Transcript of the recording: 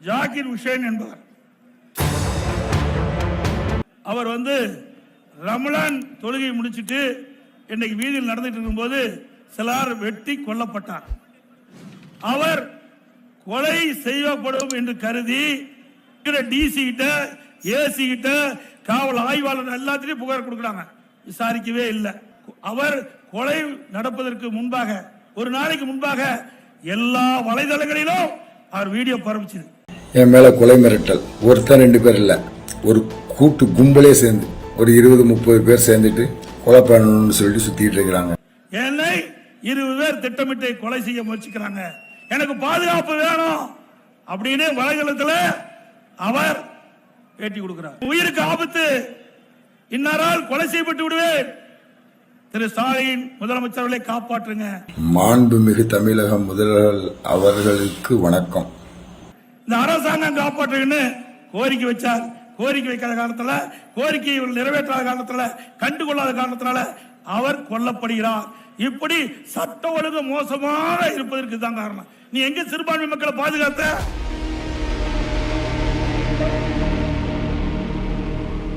Zakir Hussein என்பவர். அவர் ரமலான் தொழுகை முடிச்சிட்டு இன்னைக்கு வீதியில் நடந்துட்டு இருக்கும்போது சிலர் வெட்டி கொல்லப்பட்டார். அவர் கொலை செய்யப்படும் என்று கருதி டிசி கிட்ட, ஏசி கிட்ட, காவல் ஆய்வாளர் எல்லாத்திலையும் புகார் கொடுக்கிறாங்க, விசாரிக்கவே இல்லை. அவர் கொலை நடப்பதற்கு முன்பாக, ஒரு நாளைக்கு முன்பாக எல்லா வலைதளங்களிலும் அவர் வீடியோ பரப்பிச்சது. என் மேல கொலை மிரட்டல், ஒருத்தர் 2 பேர் இல்ல, ஒரு கூட்டு கும்பலே சேர்ந்து ஒரு 20-30 பேர் சேர்ந்துட்டு கொலை பண்ணணும்னு சொல்லி சுத்திட்டு இருக்கிறாங்க. என்னை 20 பேர் திட்டமிட்டு கொலை செய்ய முயற்சிக்கிறாங்க, எனக்கு பாதுகாப்பு வேணும் அப்படின்னு வலைதளத்தில் அவர் பேட்டி கொடுக்கிறார். உயிருக்கு ஆபத்து, இன்னாரால் கொலை செய்யப்பட்டு விடுவேன். திரு ஸ்டாலின் முதலமைச்சர்களை காப்பாற்றுங்க. மாண்புமிகு தமிழக முதல்வர் அவர்களுக்கு வணக்கம். இந்த அரசாங்கம் காப்பாற்றுன்னு கோரிக்கை வச்சார். கோரிக்கை வைக்காத காரணத்துல, கோரிக்கையை நிறைவேற்றாத காரணத்துல, கண்டுகொள்ளாத காரணத்தினால அவர் கொல்லப்படுகிறார். இப்படி சட்ட ஒழுங்கு மோசமாக இருப்பதற்கு தான் காரணம். நீ எங்க சிறுபான்மை மக்களை பாதுகாத்த?